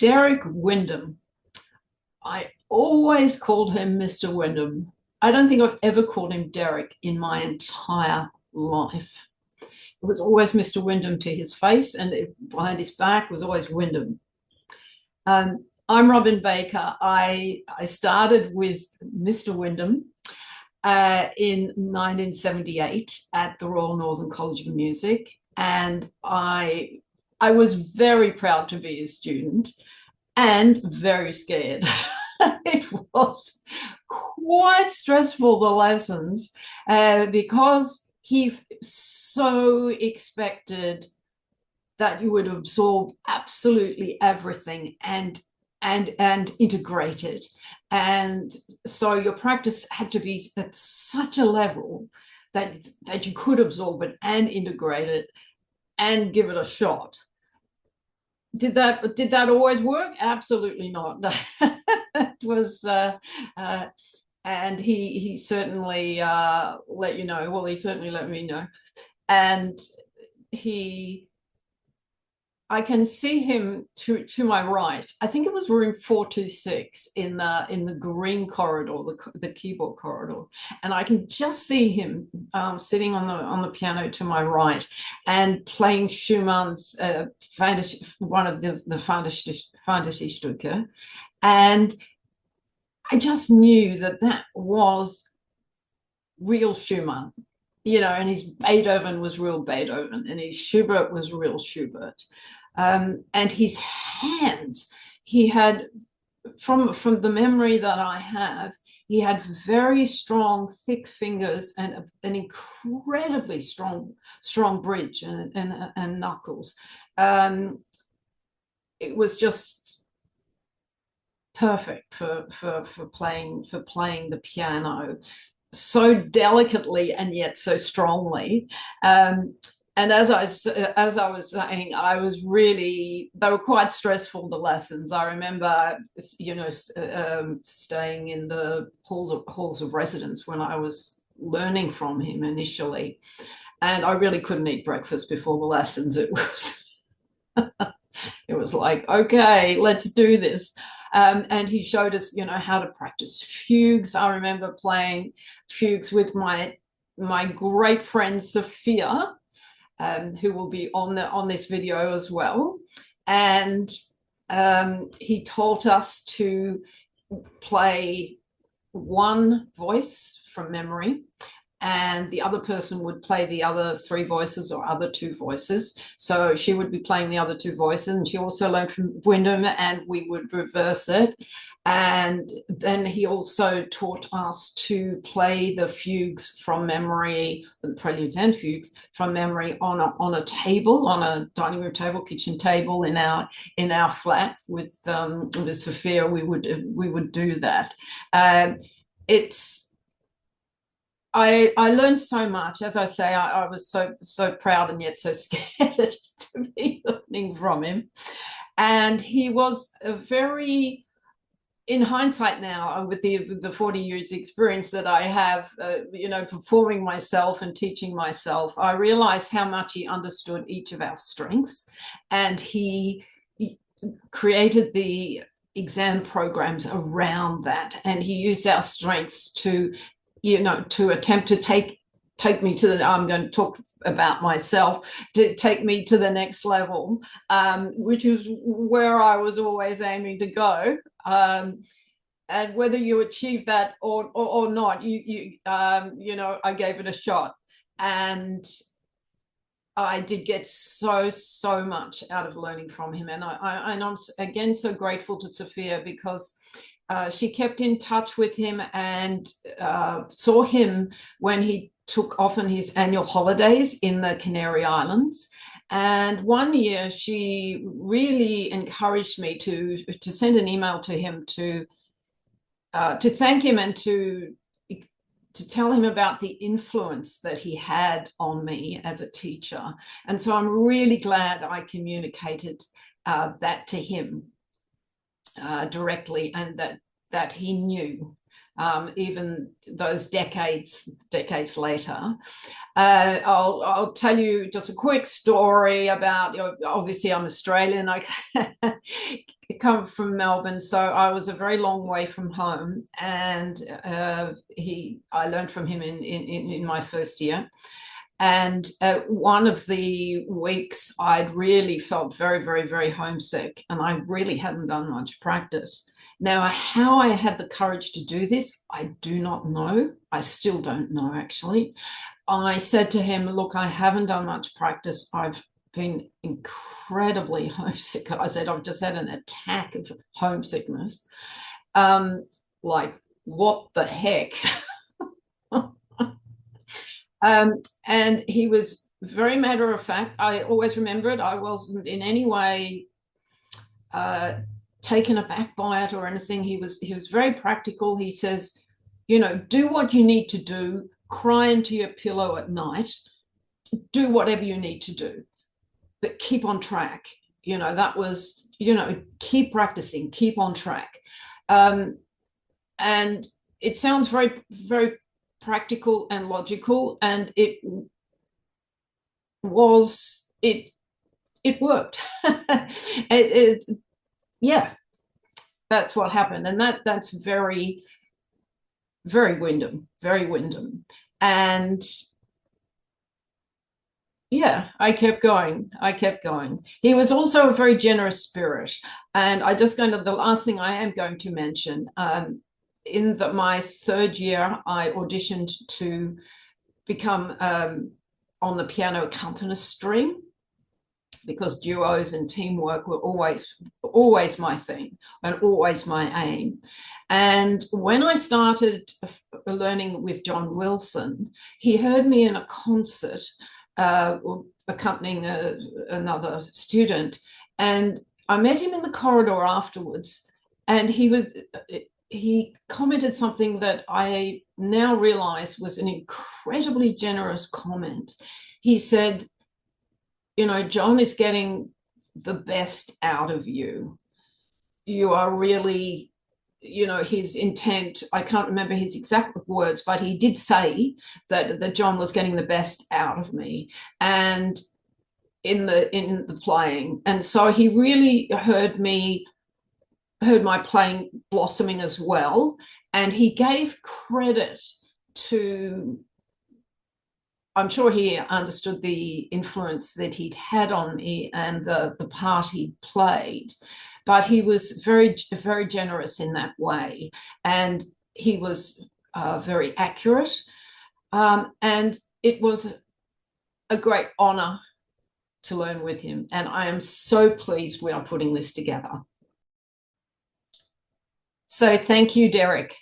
Derrick Wyndham. I always called him Mr. Wyndham. I don't think I've ever called him Derrick in my entire life. It was always Mr. Wyndham to his face, and behind his back was always Wyndham. I'm Robin Baker. I started with Mr. Wyndham in 1978 at the Royal Northern College of Music, and I was very proud to be a student and very scared. It was quite stressful, the lessons, because he so expected that you would absorb absolutely everything and integrate it. And so your practice had to be at such a level that you could absorb it and integrate it and give it a shot. Did that always work? Absolutely not. It was and he certainly let you know. Well, he certainly let me know. And I can see him to my right. I think it was room 426 in the green corridor, the keyboard corridor, and I can just see him sitting on the piano to my right and playing Schumann's one of the Fantasy-Stücke, and I just knew that was real Schumann. And his Beethoven was real Beethoven, and his Schubert was real Schubert. And his hands, he had, from the memory that I have, he had very strong, thick fingers and an incredibly strong bridge and knuckles. It was just perfect for playing the piano so delicately and yet so strongly. And as I was saying, they were quite stressful, the lessons. I remember, staying in the halls of residence when I was learning from him initially. And I really couldn't eat breakfast before the lessons. It was like, okay, let's do this. And he showed us, how to practice fugues. I remember playing fugues with my great friend Sophia, who will be on this video as well. And he taught us to play one voice from memory, and the other person would play the other three voices or other two voices. So she would be playing the other two voices, and she also learned from Wyndham, and we would reverse it. And then he also taught us to play the fugues from memory, the preludes and fugues from memory on a table, on a dining room table, kitchen table in our flat with Sophia. We would do that. I learned so much. As I say, I was so proud and yet so scared to be learning from him. And he was a very, in hindsight now, with the 40 years experience that I have, performing myself and teaching myself, I realized how much he understood each of our strengths, and he created the exam programs around that, and he used our strengths to attempt to take me to I'm going to talk about myself, to take me to the next level, which is where I was always aiming to go. And whether you achieve that or not, I gave it a shot, and I did get so much out of learning from him. And I'm again so grateful to Sophia, because she kept in touch with him and saw him when he took often his annual holidays in the Canary Islands. And one year she really encouraged me to send an email to him to thank him and to tell him about the influence that he had on me as a teacher. And so I'm really glad I communicated that to him directly, and that he knew. even those decades later. I'll tell you just a quick story about, obviously I'm Australian, I come from Melbourne, so I was a very long way from home, and I learned from him in my first year. And one of the weeks I'd really felt very, very, very homesick, and I really hadn't done much practice. Now, how I had the courage to do this, I do not know. I still don't know, actually. I said to him, look, I haven't done much practice. I've been incredibly homesick. I said, I've just had an attack of homesickness. Like, what the heck? And he was very matter of fact. I always remember it. I wasn't in any way taken aback by it or anything. He was very practical. He says, do what you need to do. Cry into your pillow at night. Do whatever you need to do, but keep on track. That was, keep practicing, keep on track. And it sounds very, very practical and logical, and it worked. Yeah, that's what happened, and that's very, very Wyndham, very Wyndham. And yeah, I kept going. He was also a very generous spirit, and the last thing I am going to mention. In my third year, I auditioned to become on the piano accompanist string, because duos and teamwork were always my thing and always my aim. And when I started learning with John Wilson, he heard me in a concert accompanying another student, and I met him in the corridor afterwards, and he commented something that I now realize was an incredibly generous comment. He said, John is getting the best out of you. You are really, his intent, I can't remember his exact words, but he did say that John was getting the best out of me and in the playing. And so he really heard my playing blossoming as well, and he gave credit to, I'm sure he understood the influence that he'd had on me and the part he played, but he was very, very generous in that way, and he was very accurate, and it was a great honor to learn with him, and I am so pleased we are putting this together. So thank you, Derrick.